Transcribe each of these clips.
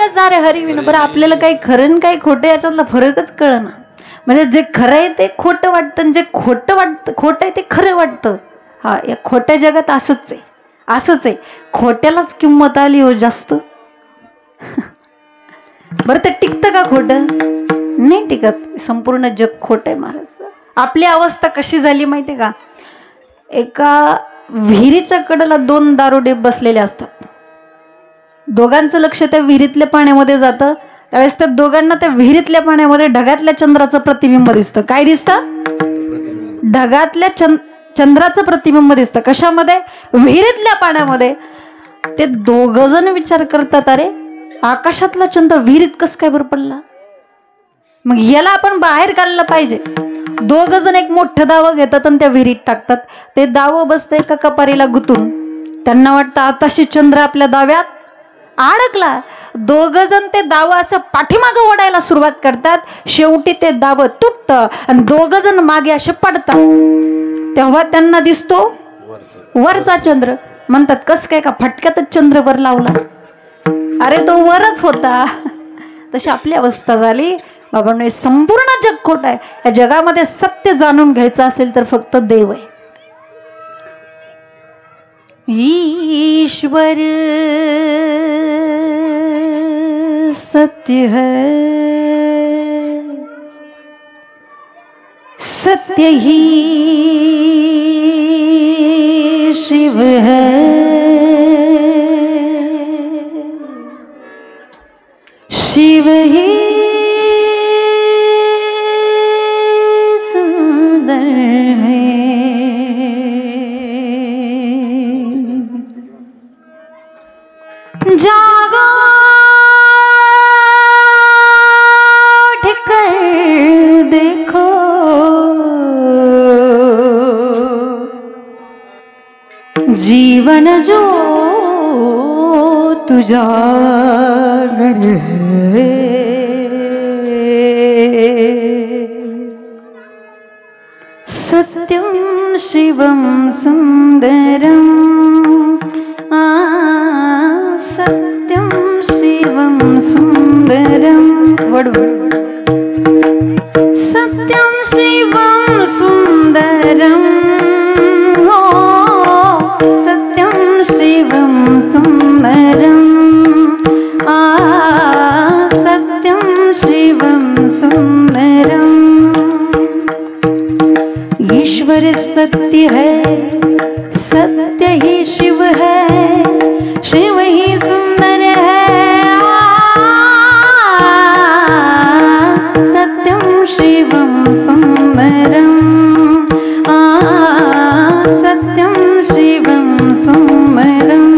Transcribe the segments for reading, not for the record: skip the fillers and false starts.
रे सारे हरिविन. बरं आपल्याला काही खरं काही खोटं याच्यातला फरकच कळना. म्हणजे जे खरं आहे ते खोटं वाटतं आणि जे खोटं आहे ते खरं वाटतं. हा, या खोट्या जगात असंच आहे. खोट्यालाच किंमत आली हो जास्त. बरं ते टिकतं का खोटं? नाही टिकत. संपूर्ण जग खोट आहे महाराज. आपली अवस्था कशी झाली माहिती का? एका विहिरीच्या कडेला 2 दारुडे बसलेले असतात. दोघांचं लक्ष त्या विहिरीतल्या पाण्यामध्ये जातं. त्यावेळेस त्या दोघांना त्या विहिरीतल्या पाण्यामध्ये ढगातल्या चंद्राचं प्रतिबिंब दिसतं. काय दिसतं? ढगातल्या चंद्राचं प्रतिबिंब दिसतं. कशामध्ये? विहिरीतल्या पाण्यामध्ये. ते दोघजण विचार करतात, अरे आकाशातला चंद्र विहिरीत कसं काय बरं पडला? मग याला आपण बाहेर काढलं पाहिजे. दोघजण एक मोठं दावं घेतात आणि त्या विहिरीत टाकतात. ते दावं बसतं एका कपारीला गुतून. त्यांना वाटतं आताशी चंद्र आपल्या दाव्यात अडकला. दोघजण ते दावं असं पाठीमागं ओढायला सुरुवात करतात. शेवटी ते दावं तुटतं आणि दोघजण मागे असे पडतात. तेव्हा त्यांना दिसतो वरचा चंद्र. म्हणतात कसं काय? का फटक्यातच चंद्र वर लावला? अरे तो वरच होता. तशी आपली अवस्था झाली. बाबांनो, संपूर्ण जग खोट आहे. या जगामध्ये सत्य जाणून घ्यायचं असेल तर फक्त देव आहे. ईश्वर सत्य है, सत्य ही शिव है. शिव ही सुंदर है. जागो उठकर देखो, जीवन जो तुझा घर है. सत्यम शिवम सुंदरम. सत्यम शिवम सुंदरम. सत्यम शिवम सुंदरम. हो, सत्यम शिवम सुंदरम. सत्यम शिवम सुंदरम. ईश्वर सत्य है, सत्य ही शिव है. शिव ही सुंदर है. सत्यम शिवम सुंदरम. सत्यम शिवम सुंदरम.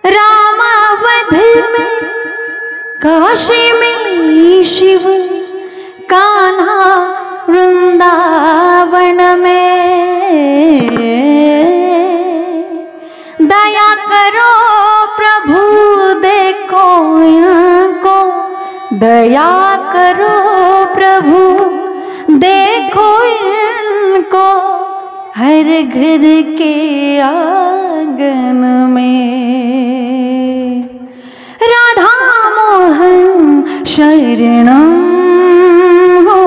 रामावध में काशी में शिव, कान्हा वृंदावन में. दया करो प्रभु देखो इनको. दया करो प्रभु देखो इनको. हर घर के आंगन में राधा मोहन शरणं. हो,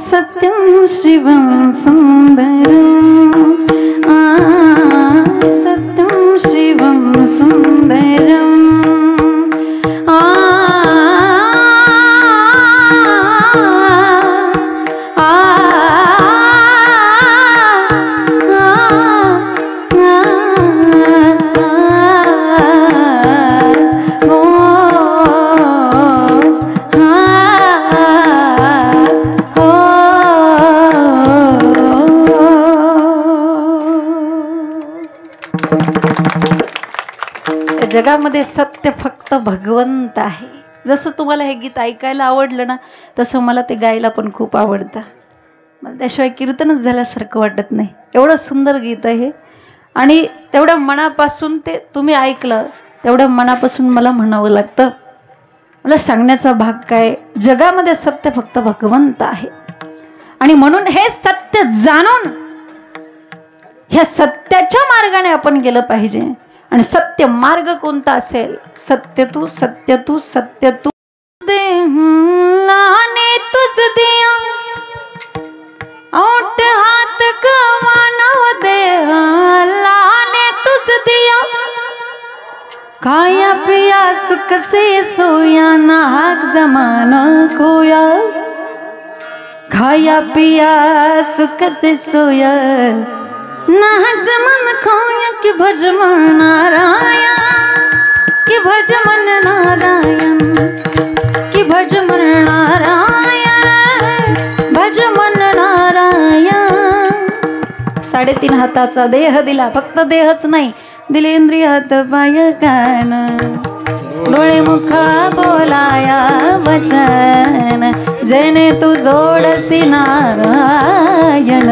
सत्यम शिवम सुंदरम. सत्यम शिवम सुंदरम. जगामध्ये सत्य फक्त भगवंत आहे. जसं तुम्हाला हे गीत ऐकायला आवडलं ना, तसं मला ते गायला पण खूप आवडतं. मला त्याशिवाय कीर्तनच झाल्यासारखं वाटत नाही. एवढं सुंदर गीत आहे आणि तेवढ्या मनापासून ते तुम्ही ऐकलं, तेवढ्या मनापासून मला म्हणावं लागतं. मला सांगण्याचा भाग काय, जगामध्ये सत्य फक्त भगवंत आहे आणि म्हणून हे सत्य जाणून ह्या सत्याच्या मार्गाने आपण गेलं पाहिजे. आणि सत्य मार्ग कोणता असेल, सत्य तू सत्य तू सत्य तू लाने तुझ दिया ओट हाथ कवानव दे लाने तुझ दिया खाया पिया सुख से सोया नाहक जमाना खोया खाया पिया सुख से सोया नाहक जमाना खोया कि भज मन नारायण कि भज मन नारायण कि भज मन नारायण भज मन नारायण. 3.5 हाताचा देह दिला, फक्त देहच नाही दिले इंद्रिय हात पाय कान डोळे मुख बोलाया वचन जेने तू जोडसी नारायण.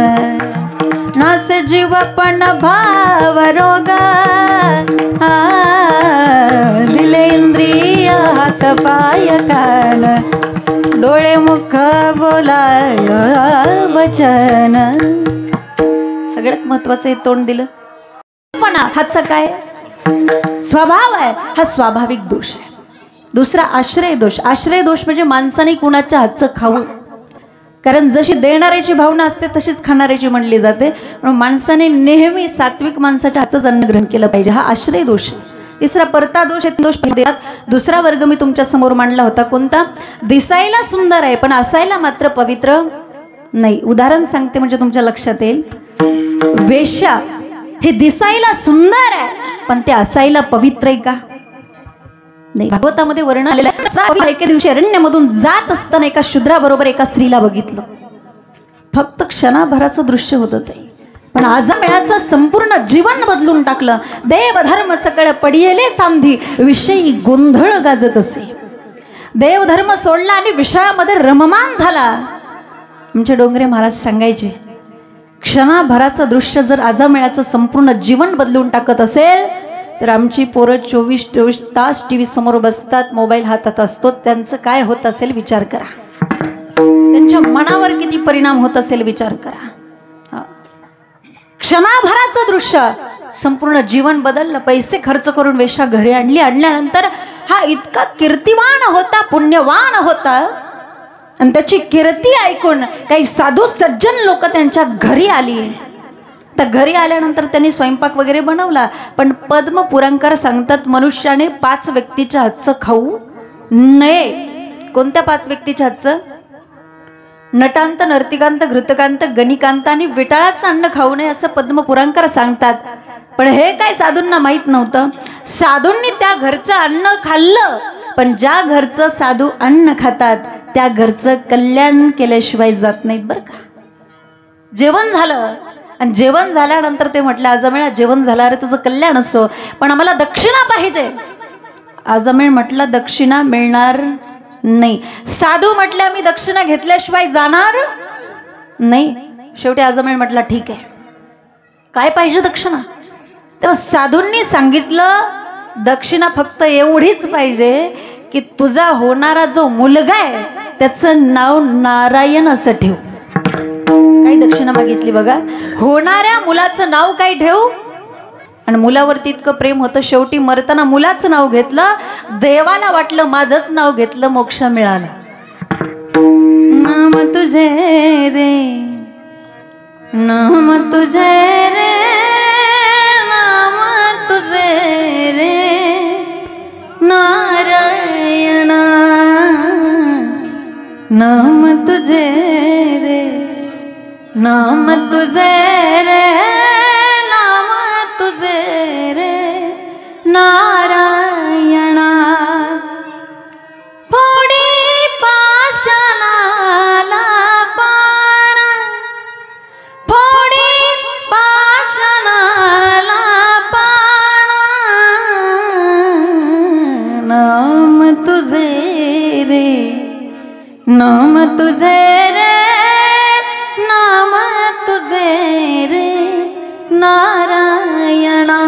नास जीव पण भाव रोग दिले इंद्रिय हात पाय कान डोळे मुख बोलाया वचन. सगळ्यात महत्वाचं हे तोंड दिलं. हाचा काय स्वभाव आहे, हा स्वाभाविक दोष आहे. दुसरा आश्रय दोष. आश्रय दोष म्हणजे माणसाने कुणाच्या हातचं खावं, कारण जशी देणाऱ्याची भावना असते तशीच खाणाऱ्याची म्हणली जाते. म्हणून माणसाने नेहमी सात्विक माणसाच्या हातचं अन्न ग्रहण केलं पाहिजे, हा आश्रय दोष. तिसरा परता दोष. दोष देतात. दुसरा वर्ग मी तुमच्या समोर मांडला होता, कोणता, दिसायला सुंदर आहे पण असायला मात्र पवित्र नाही. उदाहरण सांगते म्हणजे तुमच्या लक्षात येईल. वेश्या हे दिसायला सुंदर आहे पण ते असायला पवित्र आहे का नाही. भागवतामध्ये वर्णन आलेलं आहे. एके दिवशी अरण्यामधून जात असताना एका शूद्राबरोबर एका स्त्रीला बघितलं. फक्त क्षणाभराचं दृश्य होतं ते, पण आजामेळाचं संपूर्ण जीवन बदलून टाकलं. देवधर्म सकळ पडियेले सांधी विषयी गोंधळ गाजत असे. देवधर्म सोडला आणि विषयामध्ये रममान झाला. आमचे डोंगरे महाराज सांगायचे, क्षणाभराचं दृश्य जर आजामेळाचं संपूर्ण जीवन बदलून टाकत असेल तर आमची पोरं 24 तास टी व्ही समोर बसतात, मोबाईल हातात असतो, त्यांचं काय होत असेल विचार करा. त्यांच्या मनावर किती परिणाम होत असेल विचार करा. क्षणाभराचं दृश्य संपूर्ण जीवन बदललं. पैसे खर्च करून वेश्या घरी आणल्यानंतर हा इतका कीर्तिवान होता, पुण्यवान होता, आणि त्याची कीर्ती ऐकून काही साधू सज्जन लोक त्यांच्या घरी आली. तर घरी आल्यानंतर त्यांनी स्वयंपाक वगैरे बनवला, पण पद्म पुराणकार सांगतात मनुष्याने 5 व्यक्तीच्या हातचं खाऊ नये. कोणत्या 5 व्यक्तीच्या हातचं? नटांत, नर्तिकांत, घृतकांत, गणिकांत आणि विटाळाचं अन्न खाऊ नये असं पद्म पुराणकार सांगतात. पण हे काय साधूंना माहीत नव्हतं. साधूंनी त्या घरचं अन्न खाल्लं, पण ज्या घरचं साधू अन्न खातात त्या घरचं कल्याण केल्याशिवाय जात नाहीत बरं का. जेवण झालं आणि जेवण झाल्यानंतर ते म्हटलं, आजामेळा जेवण झालं, अरे तुझं कल्याण असो पण आम्हाला दक्षिणा पाहिजे. आजामेळ म्हटलं दक्षिणा मिळणार नाही. साधू म्हटले आम्ही दक्षिणा घेतल्याशिवाय जाणार नाही. शेवटी आजामेळ म्हटला ठीक आहे, काय पाहिजे दक्षिणा? तर साधूंनी सांगितलं दक्षिणा फक्त एवढीच पाहिजे की तुझा होणारा जो मुलगा आहे त्याचं नाव नारायण असं ठेव. काही दक्षिणा मागितली बघा. होणाऱ्या मुलाचं नाव काय ठेवू? आणि मुलावरती इतकं प्रेम होतं, शेवटी मरताना मुलाचं नाव घेतलं. देवाला वाटलं माझंच नाव घेतलं मोक्ष मिळाला. नाम तुझे रे, नाम तुझे रे, नाम तुझे रे नारायणा, नाम तुझे रे, नाम तुझे रे, नाम तुझे रे नारायणा. फोडी पाषाणाला पान, फोडी पाषाणाला पान, नाम तुझे रे, नाम तुझे रे, नाम तुझे रे नारायणा.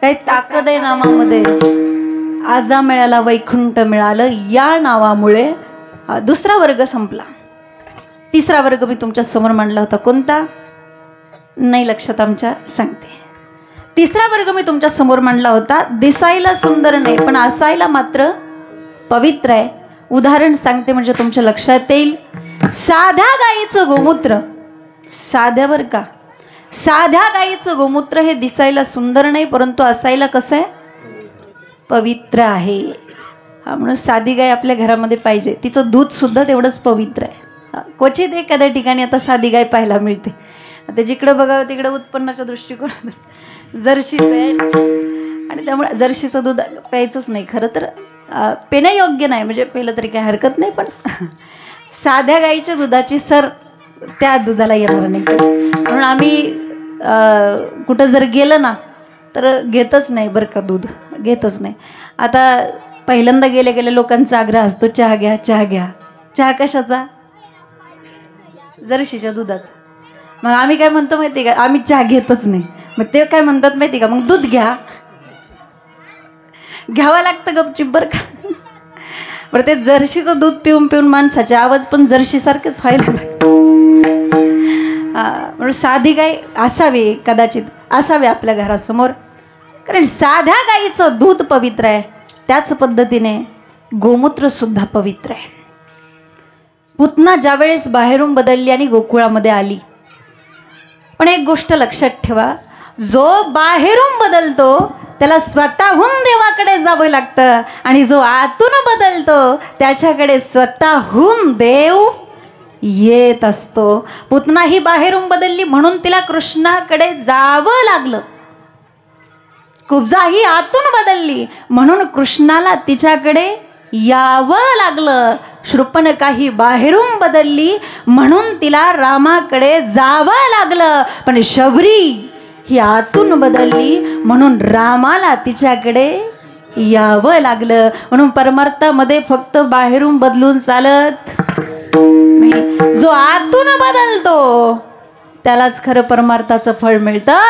काही ताकद आहे नामामध्ये. आजा मिळाला वैकुंठ मिळालं या नावामुळे दुसरा वर्ग संपला. तिसरा वर्ग मी तुमच्या समोर मांडला होता. कोणता नाही लक्षात आमच्या, सांगते. तिसरा वर्ग मी तुमच्या समोर मांडला होता. दिसायला सुंदर नाही पण असायला मात्र पवित्र आहे. उदाहरण सांगते म्हणजे तुमच्या लक्षात येईल. साध्या गाईचं गोमूत्र, साध्यावर का, साध्या गाईचं गोमूत्र हे दिसायला सुंदर नाही परंतु असायला कसं आहे, पवित्र आहे. म्हणून साधी गाय आपल्या घरामध्ये पाहिजे. तिचं दूध सुद्धा तेवढंच पवित्र आहे. क्वचित एखाद्या ठिकाणी आता साधी गाय पाहायला मिळते. आता जिकडं बघावं तिकडं उत्पन्नाच्या दृष्टिकोनातून जर्शीचं आहे आणि त्यामुळे जर्शीचं दूध प्यायचंच नाही. खरं तर पिणं योग्य नाही, म्हणजे पहिलं तरी काही हरकत नाही, पण साध्या गाईच्या दुधाची सर त्या दुधाला येणार नाही. म्हणून आम्ही कुठं जर गेलं ना तर घेतच नाही बरं का, दूध घेतच नाही. आता पहिल्यांदा गेले गेले लोकांचा आग्रह असतो, चहा घ्या चहा घ्या. चहा कशाचा, जर्शीच्या दुधाचा. मग आम्ही काय म्हणतो माहिती का, आम्ही चहा घेतच नाही. मग ते काय म्हणतात माहिती का, मग दूध घ्या. घ्यावं लागतं गपचिप बरं का. बरं ते जर्शीचं दूध पिऊन पिऊन माणसाचे आवाज पण जर्शीसारखेच व्हायला लागले. म्हणून साधी गाय असावी, कदाचित असावी आपल्या घरासमोर, कारण साध्या गाईचं दूध पवित्र आहे त्याच पद्धतीने गोमूत्र सुद्धा पवित्र आहे. पुतना ज्यावेळेस बाहेरून बदलली आणि गोकुळामध्ये आली, पण एक गोष्ट लक्षात ठेवा, जो बाहेरून बदलतो त्याला स्वतःहून देवाकडे जावं लागतं आणि जो आतून बदलतो त्याच्याकडे स्वतःहून देव येत असतो. पुतना ही बाहेरून बदलली म्हणून तिला कृष्णाकडे जावं लागलं. कुब्जा ही आतून बदलली म्हणून कृष्णाला तिच्याकडे यावं लागलं. शृपणखा ही बाहेरून बदलली म्हणून तिला रामाकडे जावं लागलं. पण शबरी ही आतून बदलली म्हणून रामाला तिच्याकडे यावं लागलं. म्हणून परमार्थामध्ये फक्त बाहेरून बदलून चालत नाही. जो आतून बदलतो त्यालाच खरं परमार्थाचं फळ मिळतं.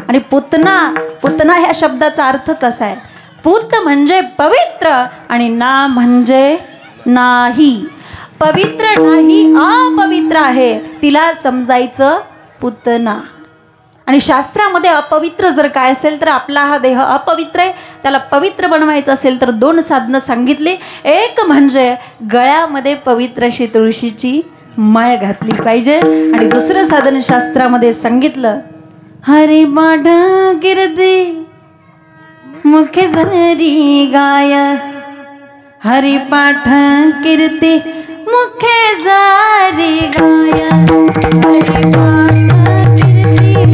आणि पुतना, पुतना ह्या शब्दाचा अर्थच असा आहे, पुत म्हणजे पवित्र आणि ना म्हणजे नाही. पवित्र नाही, अपवित्र आहे, तिला समजायचं पुतना. आणि शास्त्रामध्ये अपवित्र जर काय असेल तर आपला हा देह अपवित्र आहे, त्याला पवित्र बनवायचं असेल तर 2 साधनं सांगितली. एक म्हणजे गळ्यामध्ये पवित्र अशी तुळशीची माळ घातली पाहिजे आणि दुसरं साधन शास्त्रामध्ये सांगितलं, हरिपाठ कीर्ती मुखे जरी गाय, हरिपाठ कीर्ती मुखे जरी गाय, हरिपाठ कीर्ती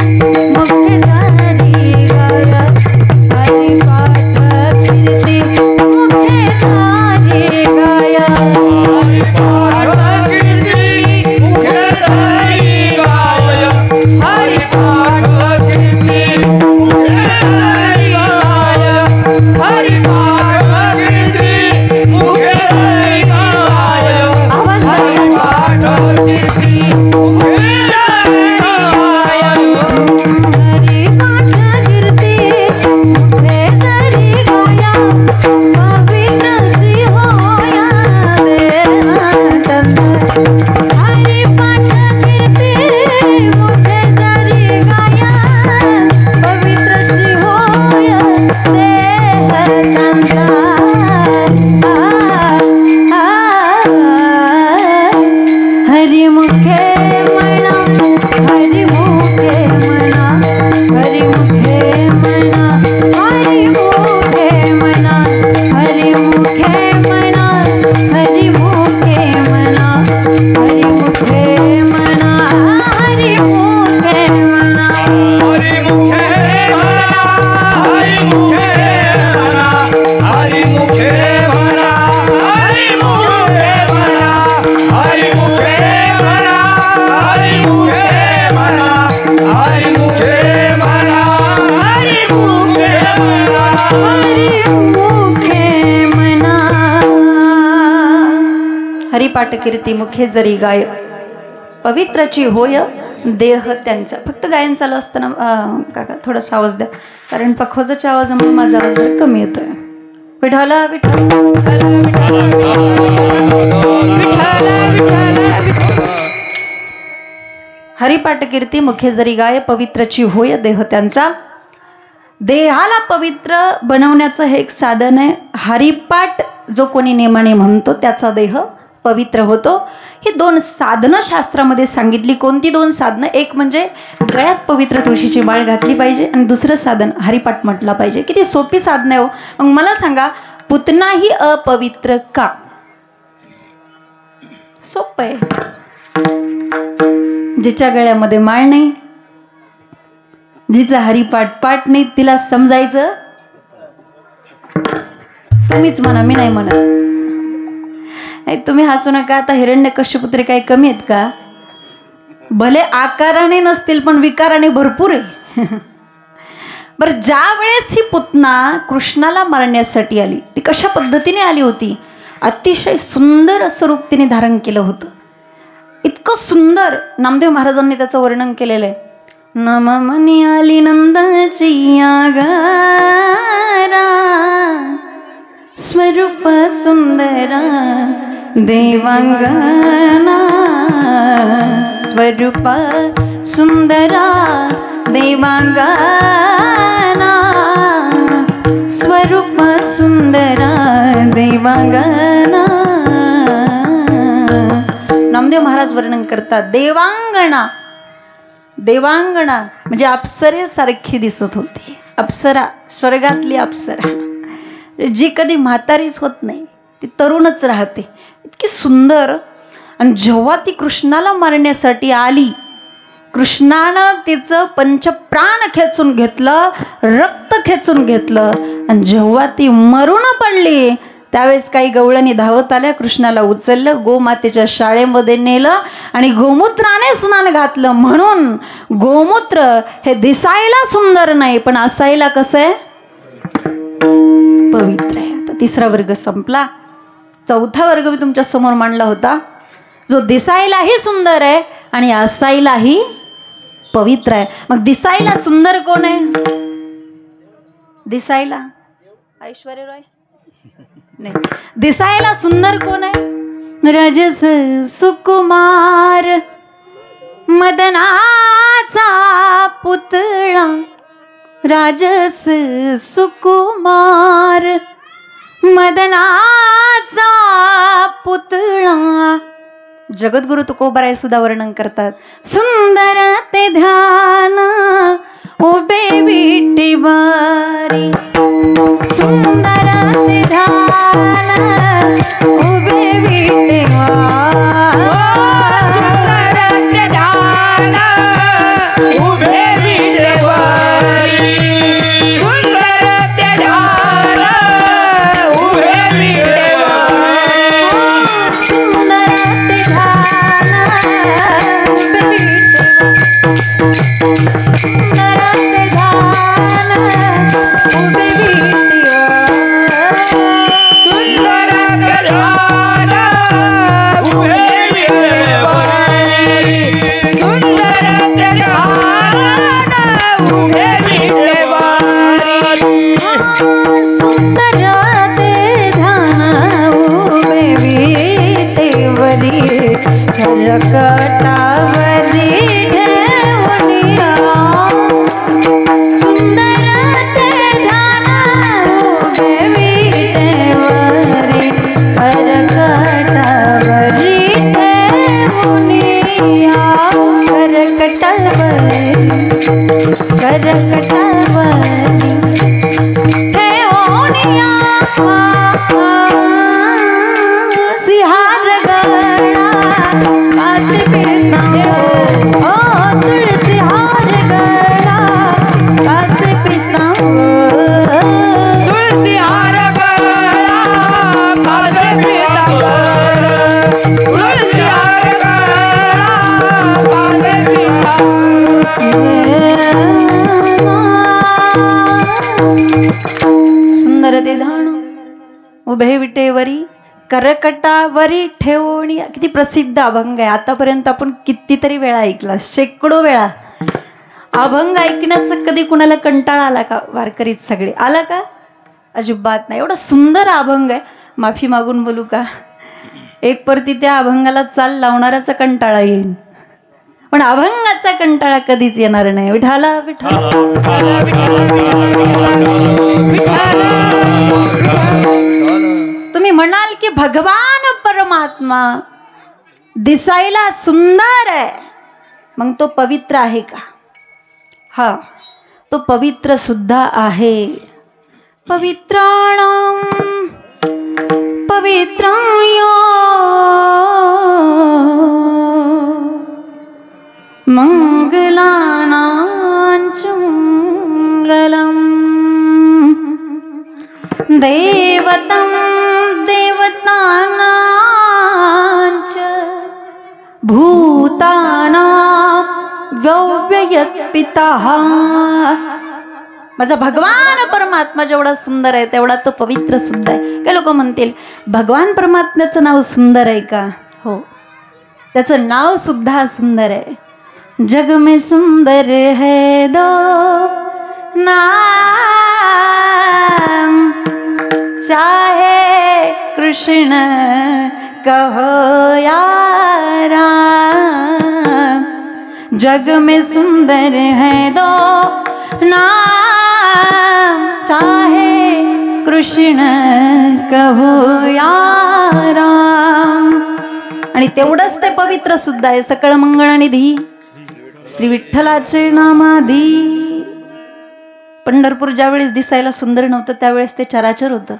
मुखे जरी गाय, हरिपाठ कीर्ती मुखे जरी गाय, हरिपाठ कीर्ती मुखे जरी गाय, हरिपाठ कीर्ती मुखे जरी गाय, हरिपाठ कीर्ती मुखे जरी गाय, हरिपाठ कीर्ती मुखे जरी गाय, हरिपाठ कीर्ती मुखे जरी गाय, पवित्र सी होया देव. हरिपाठ कीर्ती मुखे जरी गाय, पवित्र सी होया हरि मुखे मना, हरि मुखे मना, हरि मुखे मना, हरि मुखे मना, हरि मुखे मना, हरि मुखे मना, हरि मुखे मना, हरि मुखे मना, हरि मुखे मना, हरि मुखे मना, हरि मुखे मना, हरि मुखे मना, हरि मुखे मना, हरि मुखे मना, हरि मुखे मना, हरि मुखे मना. हरिपाठ कीर्ती मुखे जरी गाय, पवित्राची होय देह त्यांचा. फक्त गायन चालू असताना काका थोडासा आवाज द्या, कारण पखवाजाच्या आवाजामुळे माझा आवाज जरा कमी येतोय. विठ्ठल विठ्ठल विठ्ठल विठ्ठल. हरिपाठ कीर्ती मुखे जरी गाय पवित्रची होय देह त्यांचा. देहाला पवित्र बनवण्याचं हे एक साधन आहे. हरिपाठ जो कोणी नेमाने म्हणतो त्याचा देह पवित्र होतो. ही दोन साधनं शास्त्रामध्ये सांगितली. कोणती दोन साधनं? एक म्हणजे गळ्यात पवित्र तुळशीची माळ घातली पाहिजे आणि दुसरं साधन हरिपाठ म्हटला पाहिजे. किती सोपी साधनं आहे हो. मग मला सांगा, पुतनाही अपवित्र का? सोपं आहे. जिच्या गळ्यामध्ये माळ नाही, जिचा हरिपाठ पाठ नाही, तिला समजायचं. तुम्हीच म्हणा, मी नाही म्हणत. नाही तुम्ही हसू नका. आता हिरण्यकश्यपुत्री काही कमी आहेत का? भले आकाराने नसतील पण विकाराने भरपूर आहे. बरं, ज्या वेळेस ही पुतना कृष्णाला मारण्यासाठी आली, ती कशा पद्धतीने आली होती? अतिशय सुंदर असं रूप तिने धारण केलं होतं. इतकं सुंदर नामदेव महाराजांनी त्याचं वर्णन केलेलं आहे. नममनी आली नंदाची आगारा, स्वरूप सुंदरा देवांगना, स्वरूप सुंदरा देवांगना, स्वरूप सुंदरा देवांगना. नामदेव महाराज वर्णन करतात, देवांगना. देवांगना म्हणजे अप्सरेसारखी दिसत होती. अप्सरा, स्वर्गातली अप्सरा, जी कधी म्हातारीच होत नाही, ती तरुणच राहते, इतकी सुंदर. आणि जेव्हा ती कृष्णाला मारण्यासाठी आली, कृष्णानं तिचं पंचप्राण खेचून घेतलं, रक्त खेचून घेतलं. आणि जेव्हा ती मरून पडली, त्यावेळेस काही गवळणी धावत आल्या, कृष्णाला उचललं, गोमातेच्या शाळेमध्ये नेलं आणि गोमूत्राने स्नान घातलं. म्हणून गोमूत्र हे दिसायला सुंदर नाही, पण असायला कसं आहे? पवित्र आहे. आता तिसरा वर्ग संपला. चौथा वर्ग मी तुमच्या समोर मांडला होता, जो दिसायलाही सुंदर आहे आणि असायलाही पवित्र आहे. मग दिसायला सुंदर कोण आहे? दिसायला ऐश्वर्या रॉय नाही. दिसायला सुंदर कोण आहे? राजस सुकुमार, मदनाचा पुतळा. राजस सुकुमार, मदनाचा पुतळा. जगद्गुरु तुकोबाराय सुद्धा वर्णन करतात. सुंदर ते ध्यान उभे विटेवारी, सुंदर ते ध्यान उभे विटेवारी, सुंदर ते ध्यान उभे विटेवारी, सुंदर ते ध्यान उभे विटेवारी, सुंदर ते ध्यान उभे कटावरी ठेवणिया, सुंदर ते ध्यान उभे विटेवरी, करकटावरी ठेवणिया, करकटावरी, करकटावरी ठेवणिया. सिहार गळा कासे पिता, ओ तुळसी हार गळा कासे पिता, तुळसी हार गळा कासे पिता, तुळसी हार गळा कासे पिता. सुंदर ते ध्यान उभे विटेवरी, करकटावरी ठेवणी. किती प्रसिद्ध अभंग आहे. आतापर्यंत आपण कितीतरी वेळा ऐकला, शेकडो वेळा. अभंग ऐकण्याचा कधी कुणाला कंटाळा आला का? वारकरीत सगळे आला का? अजिबात नाही. एवढा सुंदर अभंग आहे. माफी मागून बोलू का, एक परती त्या अभंगाला चाल लावणाऱ्याचा कंटाळा येईल, पण अभंगाचा कंटाळा कधीच येणार नाही. विठाला विठाला तुम्ही म्हणाल की भगवान परमात्मा दिसायला सुंदर आहे, मग तो पवित्र आहे का? हा, तो पवित्र सुद्धा आहे. पवित्राणां पवित्राय मंगलानां च मंगलम् देवतं देवतानां च भूतानां व्यव्ययत् पितः. माझा भगवान परमात्मा जेवढा सुंदर आहे तेवढा तो पवित्र सुद्धा आहे. काही लोक म्हणतील भगवान परमात्म्याचं नाव सुंदर आहे का? हो, त्याचं नाव सुद्धा सुंदर आहे. जग में सुंदर है दो नाम, चाहे कृष्ण कहो या राम. जग में सुंदर है दो नाम, चाहे कृष्ण कहो या राम. आणि तेवढंच ते पवित्र सुद्धा आहे. सकळ मंगळ निधी श्री विठ्ठलाचे नामाधी. पंढरपूर ज्यावेळेस दिसायला सुंदर नव्हतं त्यावेळेस ते चराचर होतं,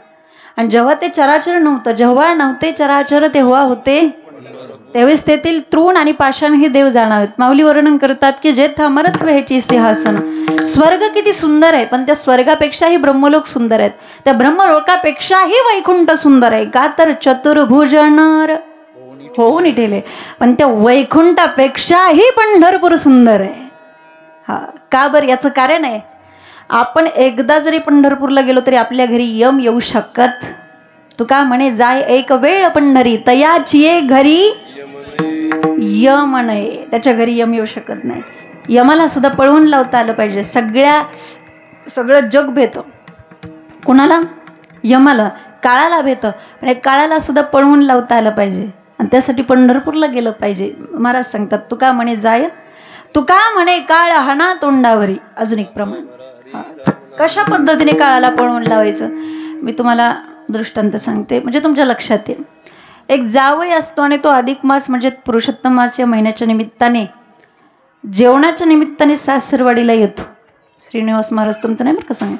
आणि जेव्हा ते चराचर नव्हतं, जेव्हा नव्हते चराचर तेव्हा होते, त्यावेळेस तेथील तृण आणि पाषाण हे देव जाणावेत. माऊली वर्णन करतात की जे अमरत्व ह्याची सिंहासन. स्वर्ग किती सुंदर आहे, पण त्या स्वर्गापेक्षाही ब्रह्मलोक सुंदर आहेत. त्या ब्रह्मलोकापेक्षाही वैकुंठ सुंदर आहे. का तर चतुर्भुज नर होऊन इठेले, पण त्या वैकुंठापेक्षाही पंढरपूर सुंदर आहे. हा, का बरं? याचं कारण आहे, आपण एकदा जरी पंढरपूरला गेलो तरी आपल्या घरी यम येऊ शकत. तुका म्हणे जाय एक वेळ पंढरी, तयाची घरी यम नाही. त्याच्या घरी यम येऊ शकत नाही. यमाला सुद्धा पळवून लावता आलं पाहिजे. सगळं जग भेटतं कुणाला? यमाला. काळाला भेटतं, पण काळाला सुद्धा पळवून लावता आलं पाहिजे, आणि त्यासाठी पंढरपूरला गेलं पाहिजे. महाराज सांगतात तुका म्हणे जाय, तुका म्हणे काळ हाना तोंडावरी. अजून एक प्रमाण. कशा पद्धतीने काळाला पळवून लावायचं मी तुम्हाला दृष्टांत सांगते, म्हणजे तुमच्या लक्षात येईल. एक जावई असतो आणि तो अधिक मास म्हणजे पुरुषोत्तम मास या महिन्याच्या निमित्ताने, जेवणाच्या निमित्ताने सासरवाडीला येतो. श्रीनिवास महाराज तुमचं नाही बरं का सांग,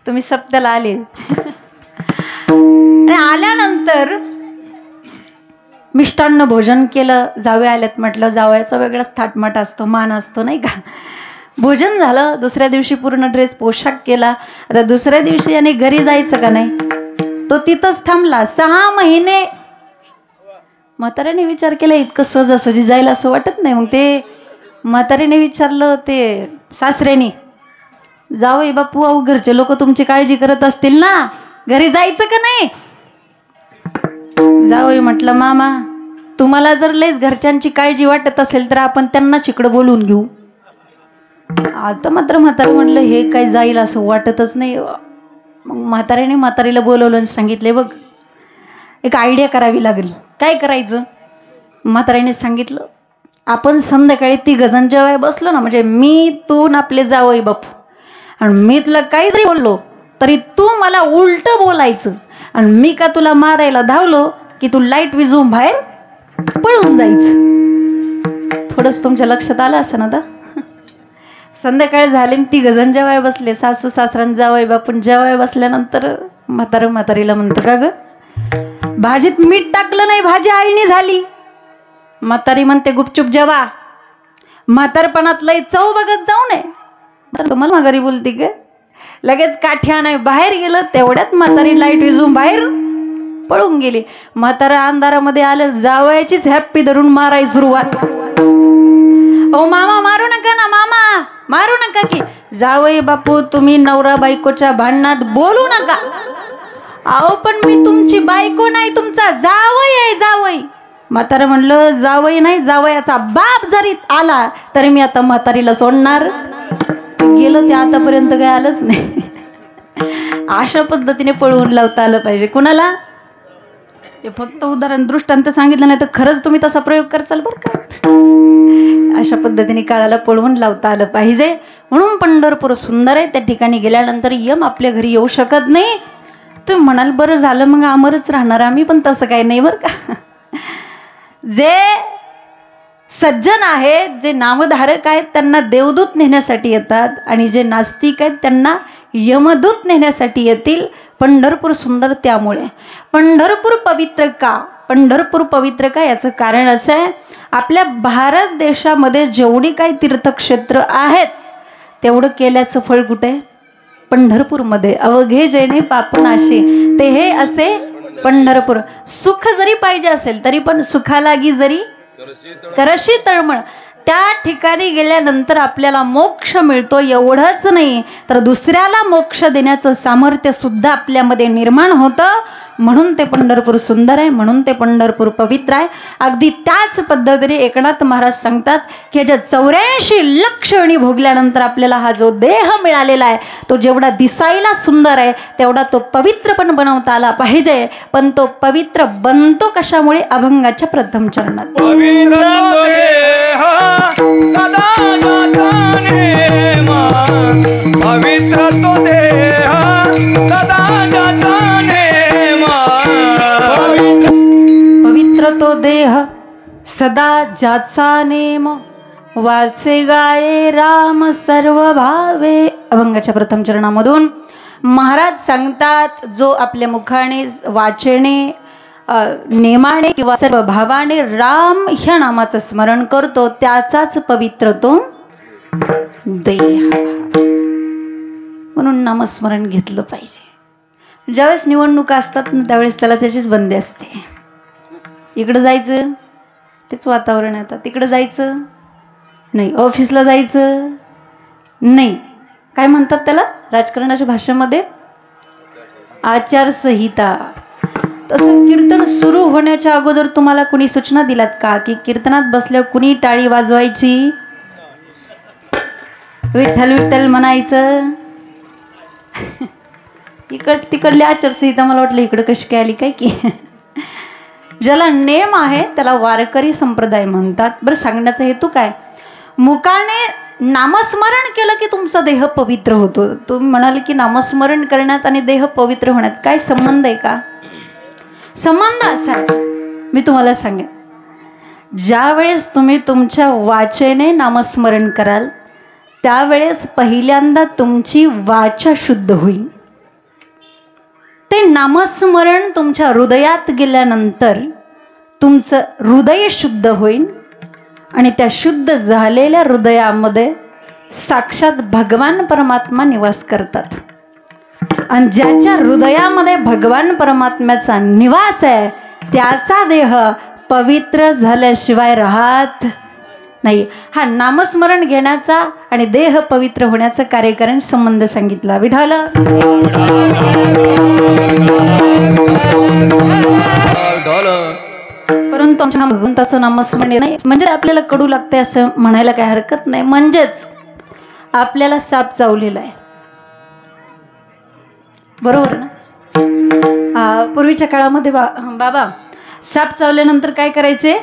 तुम्ही सप्त्याला आले. आणि आल्यानंतर मिष्टान्न भोजन केलं. जावे आल्यात म्हटलं, जावयाचा वेगळाच थाटमाट असतो, मान असतो नाही का. भोजन झालं. दुसऱ्या दिवशी पूर्ण ड्रेस पोशाख केला. आता दुसऱ्या दिवशी याने घरी जायचं का नाही, तो तिथंच थांबला 6 महिने. म्हाताऱ्याने विचार केला इतकं सहजासहजी जायला असं वाटत नाही. मग ते म्हाताऱ्याने विचारलं ते सासऱ्याने, जावई बापू अहो घरचे लोक तुमची काळजी करत असतील ना, घरी जायचं का नाही? जावई म्हटलं मामा तुम्हाला जर लयच घरच्यांची काळजी वाटत असेल तर आपण त्यांनाच इकडं बोलून घेऊ. आता मात्र म्हातारं म्हणलं हे काय जाईल असं वाटतच नाही. मग म्हातारीला बोलवलं आणि सांगितले बघ एक आयडिया करावी लागेल. काय करायचं? म्हातारीने सांगितलं आपण संध्याकाळी 3 जण जेवाय बसलो ना, म्हणजे मी तू न आपले जावई बापू, आणि मी तुला काही जरी बोललो तरी तू मला उलट बोलायचं, आणि मी का तुला मारायला धावलो की तू लाईट विझवून बाहेर पळून जायचं. थोडंच तुमच्या लक्षात आलं असं ना. आता संध्याकाळी झाले 3 जण जेवाय बसले, सासू सासऱ्यान जावई बापून जेवाय बसल्यानंतर म्हातारीला म्हणतं का ग भाजीत मीठ टाकलं नाही, भाजी आळणी झाली. म्हातारी म्हणते गुपचूप जेवा, म्हातारपणात लई चव बघत जाऊ नये. तुम्हाला माघारी बोलते ग. लगेच काठ्या नाही बाहेर गेलं, तेवढ्यात म्हातारी लाईट विझून बाहेर पळून गेली. म्हातारा अंधारामध्ये आलं, जावयाचीच हॅप्पी धरून मारायची सुरुवात. ओ मामा मारू नका ना, मामा मारू नका की. जावई बापू तुम्ही नवरा बायकोच्या भांडणात बोलू नका. अहो पण मी तुमची बायको नाही, तुमचा जावई आहे जावई. म्हातारा म्हणलं जावई नाही, जावयाचा बाप जरी आला तरी मी आता म्हातारीला सोडणार. गेलं ते आतापर्यंत काय आलंच नाही. अशा पद्धतीने पळवून लावता आलं पाहिजे. कुणाला? हे फक्त उदाहरण दृष्टांत सांगितलं नाही तर खरंच तुम्ही तसा प्रयोग करचाल बरं का. अशा पद्धतीने काळाला पळवून लावता आलं पाहिजे. म्हणून पंढरपूर सुंदर आहे. त्या ठिकाणी गेल्यानंतर यम आपल्या घरी येऊ शकत नाही. तुम्ही म्हणाल बरं झालं मग अमरच राहणार आम्ही, पण तसं काही नाही बरं का. जे सज्जन आहेत, जे नामधारक आहेत, त्यांना देवदूत नेण्यासाठी येतात आणि जे नास्तिक आहेत त्यांना यमदूत नेण्यासाठी येतील. पंढरपूर सुंदर त्यामुळे. पंढरपूर पवित्र का? पंढरपूर पवित्र का याचं कारण असं आहे, आपल्या भारत देशामध्ये जेवढी काही तीर्थक्षेत्र आहेत तेवढं केल्याचं फळ कुठे आहे? पंढरपूरमध्ये. अवघे जैने पापनाशी ते हे असे पंढरपूर. सुख जरी पाहिजे असेल तरी पण सुखालागी जरी करशी तळमळ, त्या ठिकाणी गेल्यानंतर आपल्याला मोक्ष मिळतो. एवढंच नाही तर दुसऱ्याला मोक्ष देण्याचं सामर्थ्य सुद्धा आपल्यामध्ये निर्माण होतं. म्हणून ते पंढरपूर सुंदर आहे, म्हणून ते पंढरपूर पवित्र आहे. अगदी त्याच पद्धतीने एकनाथ महाराज सांगतात की ह्याच्या 84 लक्ष योनी भोगल्यानंतर आपल्याला हा जो देह मिळालेला आहे तो जेवढा दिसायला सुंदर आहे तेवढा तो पवित्र पण बनवता आला पाहिजे. पण तो पवित्र बनतो कशामुळे? अभंगाच्या प्रथम चरणात. पवित्र तो देह सदा ज्याचा नेम, वाचे गाये राम सर्व भावे. अभंगाच्या प्रथम चरणामधून महाराज सांगतात, जो आपल्या मुखाने वाचेने नेमाने किंवा सर्व भावाने राम ह्या नामाचं स्मरण करतो त्याचाच पवित्र तो देह. म्हणून नामस्मरण घेतलं पाहिजे. ज्यावेळेस निवडणुका असतात ना त्यावेळेस त्याला त्याचीच बंदी असते. इकडं जायचं तेच वातावरण आहे. आता तिकडं जायचं नाही, ऑफिसला जायचं नाही. काय म्हणतात त्याला राजकारणाच्या भाषेमध्ये? आचारसंहिता. तसं कीर्तन सुरू होण्याच्या अगोदर तुम्हाला कुणी सूचना दिलात का की कीर्तनात बसल्यावर कुणी टाळी वाजवायची, विठ्ठल विठ्ठल म्हणायचं? तिकडली आचारसंहिता मला वाटलं इकडं कशी काय आली काय की. ज्याला नेम आहे त्याला वारकरी संप्रदाय म्हणतात. बरं, सांगण्याचा हेतू काय? मुखाने नामस्मरण केलं की तुमचा देह पवित्र होतो. तुम्ही म्हणाल की नामस्मरण करण्यात आणि देह पवित्र होण्यात काय संबंध आहे का? संबंध असा आहे, मी तुम्हाला सांगेन. ज्या वेळेस तुम्ही तुमच्या वाचेने नामस्मरण कराल त्यावेळेस पहिल्यांदा तुमची वाचा शुद्ध होईल. ते नामस्मरण तुमच्या हृदयात गेल्यानंतर तुमचं हृदय शुद्ध होईल आणि त्या शुद्ध झालेल्या हृदयामध्ये साक्षात भगवान परमात्मा निवास करतात. आणि ज्याच्या हृदयामध्ये भगवान परमात्म्याचा निवास आहे त्याचा देह पवित्र झाल्याशिवाय राहत नाही. हा नामस्मरण घेण्याचा आणि देह पवित्र होण्याचा कार्यकारण संबंध सांगितला. विठाल परंतु आमच्या भगवंताचं नामस्मरण नाही म्हणजे आपल्याला कडू लागतंय असं म्हणायला काही हरकत नाही. म्हणजेच आपल्याला साप चावलेला आहे, बरोबर ना? पूर्वीच्या काळामध्ये बाबा साप चावल्यानंतर काय करायचे?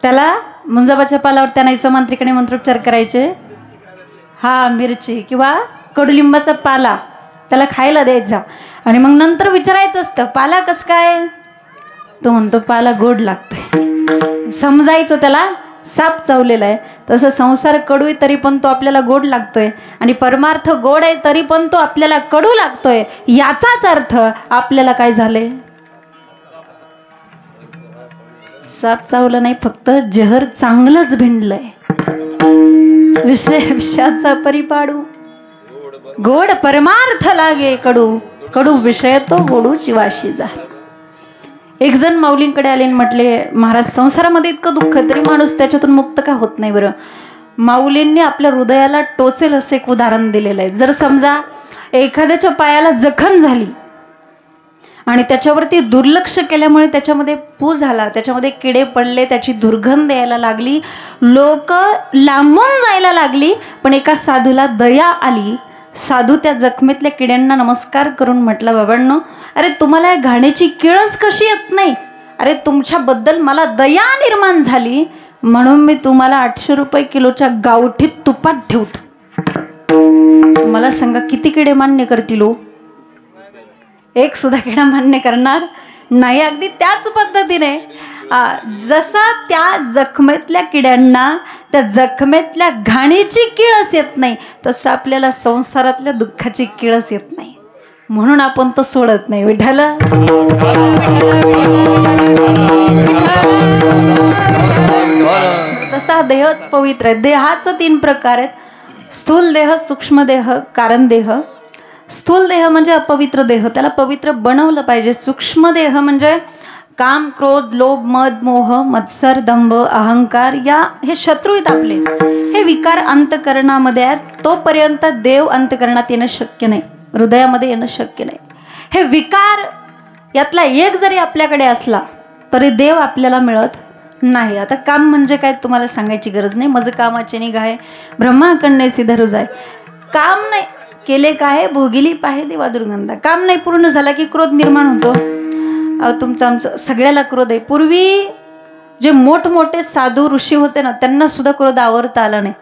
त्याला मुंजाबाच्या पालावर त्यानायचं मांत्रिकाने मंत्रोच्चार करायचे. हा मिरची किंवा कडुलिंबाचा पाला त्याला खायला द्यायचा आणि मग नंतर विचारायचं असतं पाला कस काय? तो म्हणतो पाला गोड लागतोय. समजायचं त्याला साप चावलेला आहे. तसं संसार कडू आहे तरी पण तो आपल्याला गोड लागतोय आणि परमार्थ गोड आहे तरी पण तो आपल्याला कडू लागतोय. याचाच अर्थ आपल्याला काय झाले? साप चावलं नाही, फक्त जहर चांगलंच भिंडलंय. विषयाचा परिपाडू गोड परमार्थ लागे कडू, कडू विषय तो गोडूची वाशी जा. एक जण माऊलींकडे आले आणि म्हटले, महाराज संसारामध्ये इतकं दुःख तरी माणूस त्याच्यातून मुक्त का होत नाही बरं? माऊलींनी आपल्या हृदयाला टोचेल असं एक उदाहरण दिलेलं आहे. जर समजा एखाद्याच्या पायाला जखम झाली आणि त्याच्यावरती दुर्लक्ष केल्यामुळे त्याच्यामध्ये पू झाला, त्याच्यामध्ये किडे पडले, त्याची दुर्गंध यायला लागली, लोक लांबून जायला लागली, पण एका साधूला दया आली साधू त्या जखमेतल्या किड्यांना नमस्कार करून म्हटलं, बाबांनो, अरे तुम्हाला या घाणीची किळच कशी येत नाही? अरे तुमच्याबद्दल मला दया निर्माण झाली म्हणून मी तुम्हाला 800 रुपये किलोच्या गावठी तुपात ठेवतो. मला सांगा किती किडे मान्य करतील हो? एक सुद्धा किडा मान्य करणार नाही. अगदी त्याच पद्धतीने जसा त्या जखमेतल्या किड्यांना त्या जखमेतल्या घाणीची किळस येत नाही, तसं आपल्याला संसारातल्या दुःखाची किळस येत नाही, म्हणून आपण तो सोडत नाही. विठ्ठल तसा देहच पवित्र आहे. देहाचं 3 प्रकार आहेत: स्थूल देह, सूक्ष्म देह, कारण देह. स्थूल देह म्हणजे अपवित्र देह, त्याला पवित्र बनवलं पाहिजे. सूक्ष्म देह म्हणजे काम, क्रोध, लोभ, मद, मोह, मत्सर, दंभ, अहंकार, हे शत्रू आहेत आपले. हे विकार अंतकरणामध्ये आहेत. तोपर्यंत देव अंतकरणात येणं शक्य नाही, हृदयामध्ये येणं शक्य नाही. हे विकार यातला एक जरी आपल्याकडे असला तरी देव आपल्याला मिळत नाही. आता काम म्हणजे काय तुम्हाला सांगायची गरज नाही. मज कामाचे निघाय ब्रह्माकन्ने सिधरू जाय. काम नाही केले काय भोगिली पाहे देवा दुर्गंधा. काम नाही पूर्ण झाला की क्रोध निर्माण होतो. तुमचं आमचं सगळ्याला क्रोध आहे. पूर्वी जे मोठमोठे साधू ऋषी होते ना, त्यांना सुद्धा क्रोध आवरता आला नाही.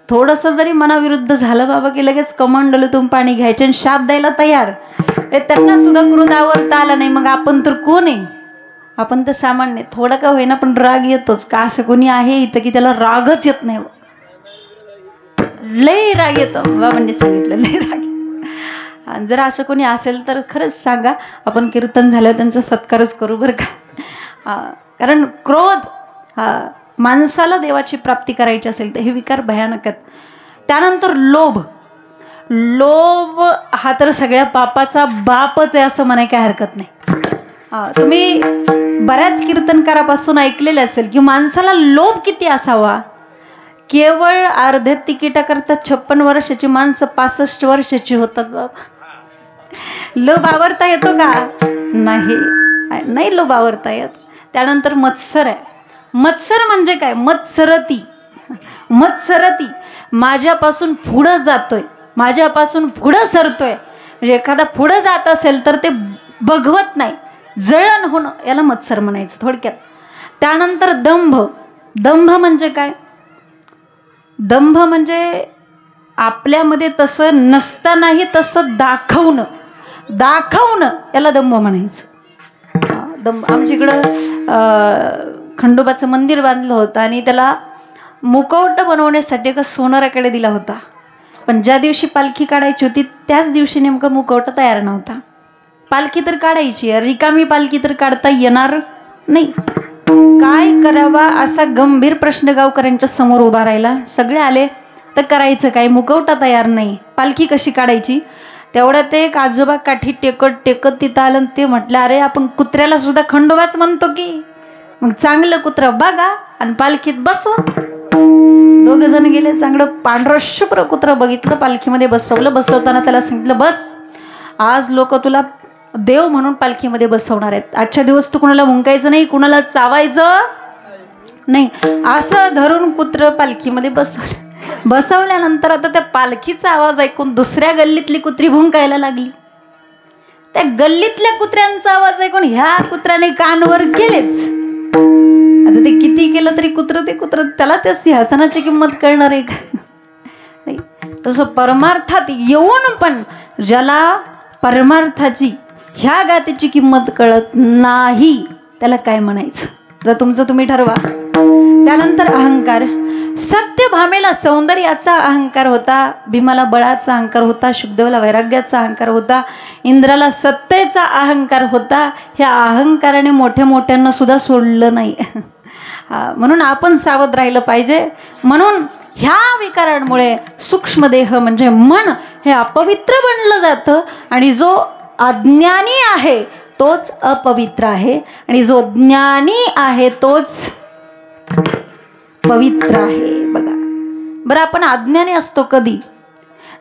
थोडंसं जरी मनाविरुद्ध झालं बाबा की लगेच कमंडलूतून पाणी घ्यायचे आणि शाप द्यायला तयार. त्यांना सुद्धा क्रोध आवरता आला नाही. मग आपण तर कोण आहे? आपण तर सामान्य. थोडं का होईना पण राग येतोच. का असं कोणी आहे इथं की त्याला रागच येत नाही? लय राग येतो. बाबांनी सांगितलं लय राग. आणि जर असं कोणी असेल तर खरंच सांगा, आपण कीर्तन झाल्यावर त्यांचा सत्कारच करू बरं का. कारण क्रोध माणसाला देवाची प्राप्ती करायची असेल तर हे विकार भयानक आहेत. त्यानंतर लोभ. लोभ हा तर सगळ्या पापाचा बापच आहे असं म्हणाय काय हरकत नाही. तुम्ही बऱ्याच कीर्तनकारापासून ऐकलेले असेल की माणसाला लोभ किती असावा. केवळ अर्ध्या तिकिटाकरता 56 वर्षाची माणसं 65 वर्षाची होतात बाबा. लोभ आवरता येतो का? नाही, नाही लोभ आवरता येत. त्यानंतर मत्सर आहे. मत्सर म्हणजे काय? मत्सरती. मत्सरती माझ्यापासून पुढं जातोय, माझ्यापासून पुढं सरतोय. म्हणजे एखादा पुढं जात असेल तर ते बघवत नाही, जळण होणं, याला मत्सर म्हणायचं थोडक्यात. त्यानंतर दंभ. दंभ म्हणजे काय? दंभ म्हणजे आपल्यामध्ये तसं नसतानाही तसं दाखवणं, दाखवणं याला दंभ म्हणायचं. दंभ. आमच्या इकडं खंडोबाचं मंदिर बांधलं होतं आणि त्याला मुखवटा बनवण्यासाठी एका सोनाराकडे दिला होता. पण ज्या दिवशी पालखी काढायची होती त्याच दिवशी नेमका मुखवटा तयार नव्हता. पालखी तर काढायची, रिकामी पालखी तर काढता येणार नाही. काय करावा असा गंभीर प्रश्न गावकऱ्यांच्या समोर उभा राहिला. सगळे आले तर करायचं काय? मुखवटा तयार नाही, पालखी कशी काढायची? तेवढ्यात एक आजोबा काठी टेकत टेकत तिथं आलं. ते म्हटलं, अरे आपण कुत्र्याला सुद्धा खंडोबाच म्हणतो की, मग चांगलं कुत्रं बघा आणि पालखीत बसवा. 2 जण गेले. चांगलं पांढरं शुभ्र कुत्रं बघितलं, पालखीमध्ये बसवलं. बसवताना त्याला सांगितलं, बस आज लोक तुला देव म्हणून पालखीमध्ये बसवणार आहेत. आजच्या दिवस तू कुणाला मुंकायचं नाही, कुणाला चावायचं नाही. असं धरून कुत्रं पालखीमध्ये बसवलं. बसवल्यानंतर आता त्या पालखीचा आवाज ऐकून दुसऱ्या गल्लीतली कुत्री भुंकायला लागली. त्या गल्लीतल्या कुत्र्यांचा आवाज ऐकून ह्या कुत्र्याने कानवर केलेच. आता ते किती केलं तरी कुत्रं ते कुत्रं, त्याला त्या सिंहासनाची किंमत कळणार आहे का? नाही. तसं परमार्थात येऊन पण ज्याला परमार्थाची ह्या गातीची किंमत कळत नाही त्याला काय म्हणायचं? तर तुमचं तुम्ही ठरवा. त्यानंतर अहंकार. सत्य भामेला सौंदर्याचा अहंकार होता, भीमाला बळाचा अहंकार होता, शुकदेवाला वैराग्याचा अहंकार होता, इंद्राला सत्तेचा अहंकार होता. ह्या अहंकाराने मोठ्या मोठ्यांना सुद्धा सोडलं नाही. म्हणून आपण सावध राहिलं पाहिजे. म्हणून ह्या विकारांमुळे सूक्ष्मदेह म्हणजे मन हे अपवित्र बनलं जातं आणि जो अज्ञानी आहे तोच अपवित्र आहे आणि जो ज्ञानी आहे तोच पवित्र आहे. बघा बरं, आपण अज्ञानी असतो कधी?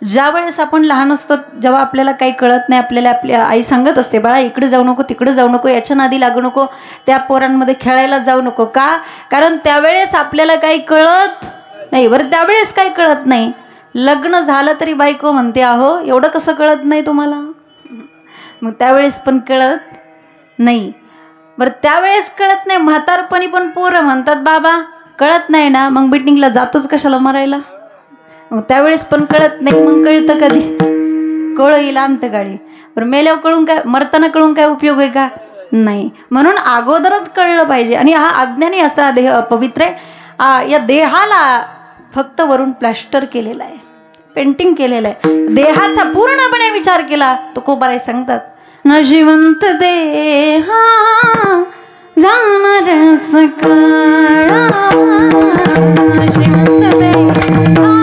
ज्या वेळेस आपण लहान असतो, जेव्हा आपल्याला काही कळत नाही, आपल्याला आपली आई सांगत असते, बाळा इकडे जाऊ नको, तिकडे जाऊ नको, याच्या नादी लागू नको, त्या पोरांमध्ये खेळायला जाऊ नको. का? कारण त्यावेळेस आपल्याला काही कळत नाही. बरं त्यावेळेस काही कळत नाही. लग्न झालं तरी बायको म्हणते अहो एवढं कसं कळत नाही तुम्हाला. मग त्यावेळेस पण कळत नाही. बरं त्यावेळेस कळत नाही, म्हातारपणी पण पोरं म्हणतात बाबा कळत नाही ना, मग मीटिंगला जातोच कशाला मरायला. मग त्यावेळेस पण कळत नाही, मग कळतं कधी, कळ येईल अंतकाळी. बरं मेल्यावर कळून काय, मरताना कळून काय उपयोग आहे का, नाही. म्हणून अगोदरच कळलं पाहिजे. आणि हा अज्ञानी असा देह अपवित्र आहे. या देहाला फक्त वरून प्लॅस्टर केलेला आहे, पेंटिंग केलेलं आहे. देहाचा पूर्णपणे विचार केला तो कोबाराय सांगतात नशिवंत देहा जाणार सकळा, नशिवंत देहा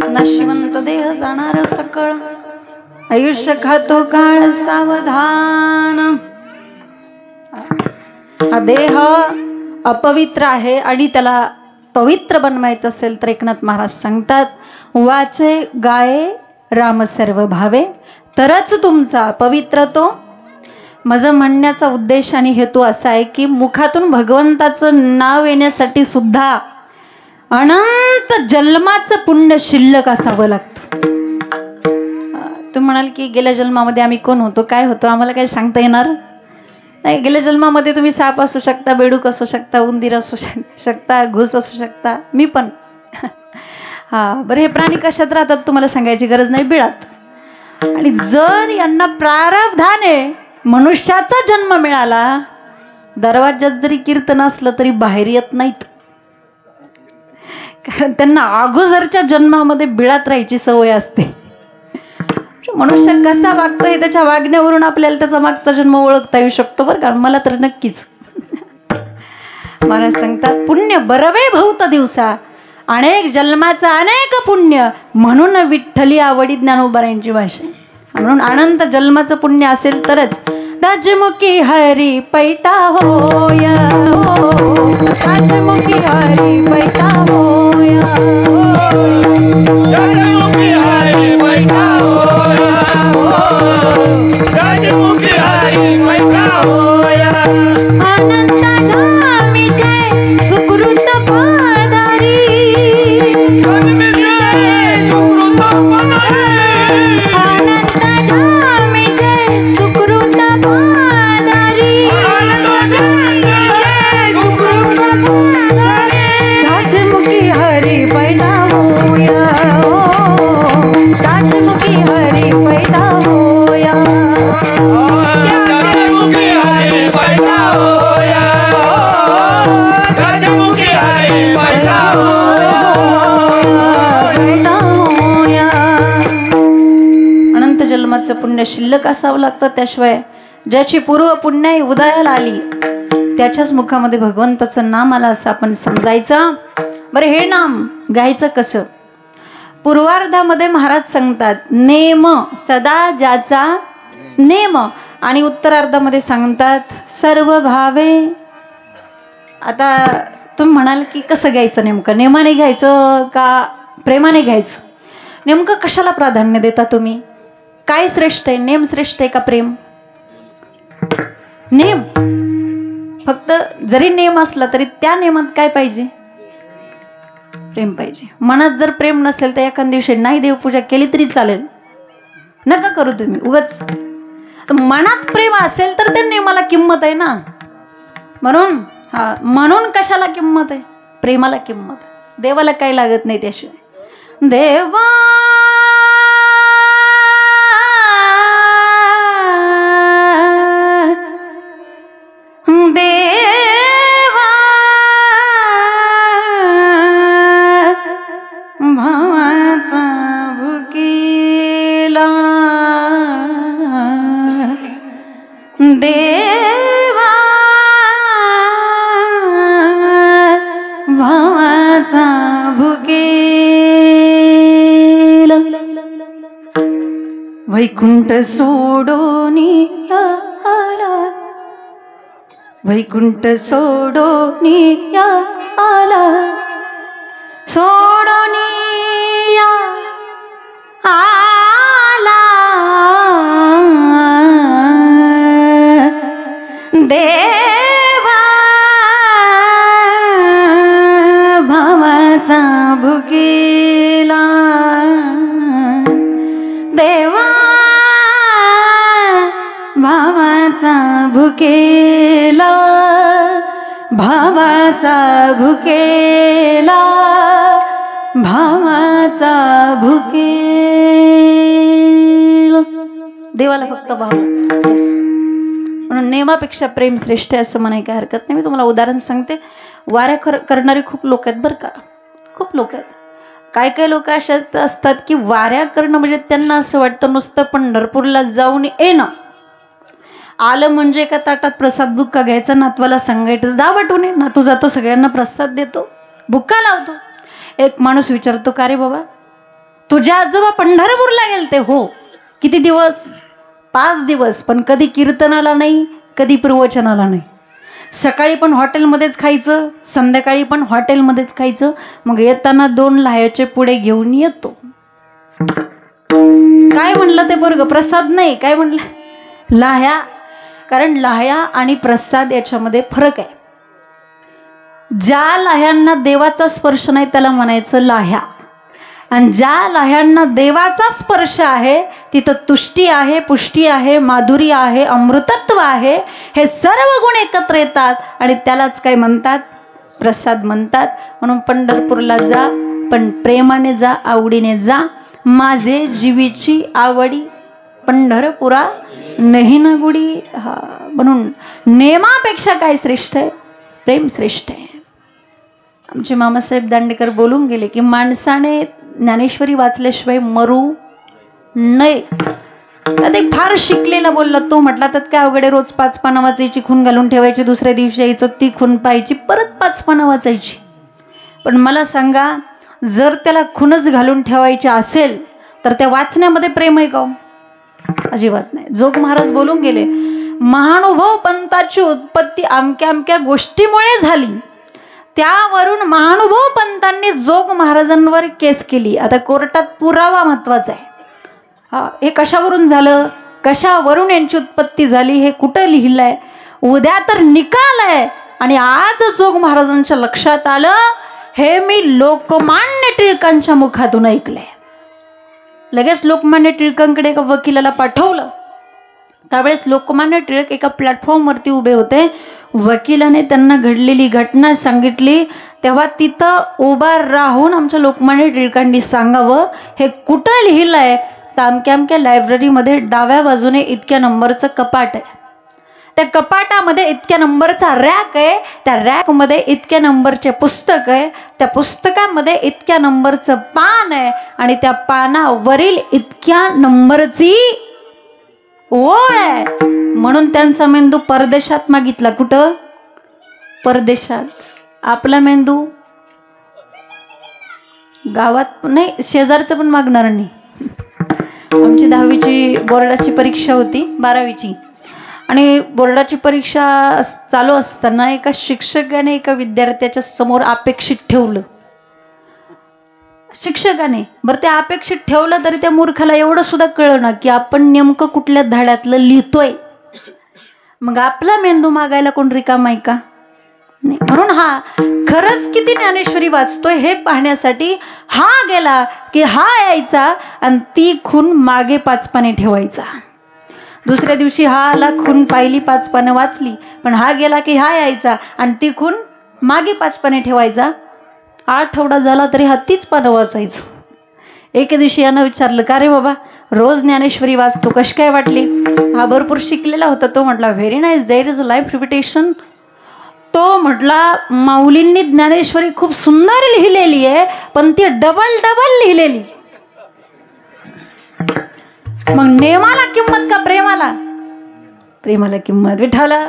नाशिवंत देह जाणार सकळ, आयुष्य खातो काळ सावधान. हा देह अपवित्र आहे आणि त्याला पवित्र बनवायचं असेल तर एकनाथ महाराज सांगतात वाचे गाये राम सर्व भावे तरच तुमचा पवित्र तो. माझं म्हणण्याचा उद्देश आणि हेतू असा आहे की मुखातून भगवंताचं नाव येण्यासाठी सुद्धा अनंत जन्माचं पुण्य शिल्लक असावं लागतं. तुम्ही म्हणाल की गेल्या जन्मामध्ये आम्ही कोण होतो, काय होतो, आम्हाला काही सांगता येणार नाही. गेल्या जन्मामध्ये तुम्ही साप असू शकता, बेडूक असू शकता, उंदीर असू शकता, घुस असू शकता, मी पण. बरं हे प्राणी कशात राहतात तुम्हाला सांगायची गरज नाही, बिळात. आणि जर यांना प्रारब्धाने मनुष्याचा जन्म मिळाला, दरवाज्यात जरी कीर्तन असलं तरी बाहेर येत नाहीत, कारण त्यांना अगोदरच्या जन्मामध्ये बिळात राहायची सवय असते. मनुष्य कसा वागतो हे त्याच्या वागण्यावरून आपल्याला त्याचा मागचा जन्म ओळखता येऊ शकतो बरं का, मला तर नक्कीच. महाराज सांगतात पुण्य बरवे भौत दिवसा, अनेक जन्माचा अनेक पुण्य, म्हणून विठ्ठली आवडी ज्ञानोबारायांची भाषा. म्हणून अनंत जन्माचं पुण्य असेल तरच राजमुखी हरी पैटा होय, राजमुखी हरी पैटा होय, राजमुखी हरी पैटा होय, राजमुखी हरी पैटा होय. अनंत जामीचे सुकृत पादारी, सुकृत पादारी, अनंत जामीचे सुकृत पादारी, सुकृत पादारी, जन्माचं पुण्य शिल्लक असावं लागतं, त्याशिवाय ज्याची पूर्व पुण्याई उदयाला आली त्याच्याच मुखामध्ये भगवंताचं नाम आलं असं आपण समजायचं. बरं, हे नाम गायचं कसं? पूर्वार्धामध्ये महाराज सांगतात नेम सदा ज्याचा नेम, आणि उत्तरार्धामध्ये सांगतात सर्व भावे. आता तुम्ही म्हणाल की कसं घ्यायचं, नेमकं नेमाने घ्यायचं का प्रेमाने घ्यायचं? नेमकं कशाला प्राधान्य देता तुम्ही? काय श्रेष्ठ आहे, नेम श्रेष्ठ आहे का प्रेम? नेम. फक्त जरी नेम असला तरी त्या नेमात काय पाहिजे? प्रेम पाहिजे. मनात जर प्रेम नसेल तर एखाद दिवशी नाही देवपूजा केली तरी चालेल, नका करू तुम्ही उगाच. मनात प्रेम असेल तर त्या नेमाला किंमत आहे ना. म्हणून कशाला किंमत आहे? प्रेमाला किंमत. देवाला काही लागत नाही त्याशिवाय. देवा देवा भावाचा भुकेला, देवा भावाचा भुकेला. वैकुंठ सोडोनी आला, वैकुंठ सोडोनी आला, सोडोनी आला, देवा भावाचा भुकेला, देवा भावाचा भुकेला, भावाचा भुकेला, भावाचा भुकेला. देवाला फक्त भाव. म्हणून नेमापेक्षा प्रेम श्रेष्ठ आहे असं म्हणाय काय हरकत नाही. मी तुम्हाला उदाहरण सांगते. वाऱ्या करणारे खूप लोक आहेत बरं का, खूप लोक आहेत. काय काय लोक अशा असतात की वाऱ्या करणं म्हणजे त्यांना असं वाटतं नुसतं पंढरपूरला जाऊन येणं. आलं म्हणजे एका ताटात प्रसाद बुक्का घ्यायचा, नातवाला सांगायचं जा वाटून ये. नातू जातो, सगळ्यांना प्रसाद देतो, बुक्का लावतो. एक माणूस विचारतो का रे बाबा तुझ्या आजोबा पंढरपूरला गेलते? हो. किती दिवस? 5 दिवस. पण कधी कीर्तनाला नाही, कधी प्रवचनाला नाही. सकाळी पण हॉटेलमध्येच खायचं, संध्याकाळी पण हॉटेलमध्येच खायचं. मग येताना 2 लाह्याचे पुढे घेऊन येतो. काय म्हणलं ते पोरगं? प्रसाद नाही. काय म्हणलं? लाह्या. कारण लाह्या आणि प्रसाद याच्यामध्ये फरक आहे. ज्या लाह्यांना देवाचा स्पर्श नाही त्याला म्हणायचं लाह्या, आणि ज्या लाह्यांना देवाचा स्पर्श आहे तिथं तुष्टी आहे, पुष्टी आहे, माधुरी आहे, अमृतत्व आहे. हे सर्व गुण एकत्र येतात आणि त्यालाच काय म्हणतात? प्रसाद म्हणतात. म्हणून पंढरपूरला जा, पण प्रेमाने जा, आवडीने जा. माझे जीवीची आवडी पंढरपुरा नाही ना गुडी. म्हणून नेमापेक्षा काय श्रेष्ठ आहे? प्रेम श्रेष्ठ आहे. आमचे मामासाहेब दांडेकर बोलून गेले की माणसाने ज्ञानेश्वरी वाचल्याशिवाय मरू नये. त्यात एक फार शिकलेला बोलला. तो म्हटला त्यात काय अवघडे, रोज 5 पानं वाचायची, खून घालून ठेवायची, दुसऱ्या दिवशी यायचं, ती खून पाहायची, परत 5 पानं वाचायची. पण मला सांगा, जर त्याला खूनच घालून ठेवायची असेल तर त्या वाचण्यामध्ये प्रेम आहे का? अजिबात नाही. जोग महाराज बोलून गेले, महानुभव पंथाची उत्पत्ती अमक्या अमक्या गोष्टीमुळे झाली. त्यावरून महानुभव पंथांनी जोग महाराजांवर केस केली. आता कोर्टात पुरावा महत्वाचा आहे. हे कशावरून झालं, कशावरून यांची उत्पत्ती झाली, हे कुठं लिहिलंय, उद्या तर निकाल आहे. आणि आज जोग महाराजांच्या लक्षात आलं, हे मी लोकमान्य टिळकांच्या मुखातून ऐकलंय. लगेच लोकमान्य टिळकांकडे एका वकिलाला पाठवलं. त्यावेळेस लोकमान्य टिळक एका प्लॅटफॉर्मवरती उभे होते. वकिलाने त्यांना घडलेली घटना सांगितली. तेव्हा तिथं उभा राहून आमच्या लोकमान्य टिळकांनी सांगावं, हे कुठं लिहिलंय? तर अमक्या अमक्या लायब्ररीमध्ये डाव्या बाजूने इतक्या नंबरचं कपाट आहे, त्या कपाटामध्ये इतक्या नंबरचा रॅक आहे, त्या रॅकमध्ये इतक्या नंबरचे पुस्तक आहे, त्या पुस्तकामध्ये इतक्या नंबरचं पान आहे आणि त्या पानावरील इतक्या नंबरची ओळ आहे. म्हणून त्यांचा मेंदू परदेशात मागितला. कुठं? परदेशात. आपला मेंदू गावात नाही, शेजारचं पण मागणार नाही. आमची 10वीची बोर्डाची परीक्षा होती, 12वीची, आणि बोर्डाची परीक्षा चालू असताना एका शिक्षकाने एका विद्यार्थ्याच्या समोर अपेक्षित ठेवलं. शिक्षकाने बरं ते अपेक्षित ठेवलं तरी त्या मूर्खाला एवढं सुद्धा कळलं ना की आपण नेमकं कुठल्या धड्यातलं लिहितोय. मग आपला मेंदू मागायला कोण रिकामा आहे का? नाही. म्हणून हा खरंच किती ज्ञानेश्वरी वाचतोय हे पाहण्यासाठी हा गेला की हा यायचा आणि ती खून मागे 5 पाने ठेवायचा. दुसऱ्या दिवशी हा आला, खून पाहिली, 5 पानं वाचली, पण हा गेला की हा यायचा आणि ती खून मागे 5 पाने ठेवायचा. आठवडा झाला तरी हा तीच पानं वाचायचं. एके दिवशी यानं विचारलं, का रे बाबा रोज ज्ञानेश्वरी वाचतो, कशी काय वाटली? हा भरपूर शिकलेला होता. तो म्हटला, very nice, there is a life repetition. तो म्हटला, माऊलींनी ज्ञानेश्वरी खूप सुंदर लिहिलेली आहे, पण ती डबल डबल लिहिलेली. मग नेमाला किंमत का प्रेमाला? प्रेमाला किंमत. विठाला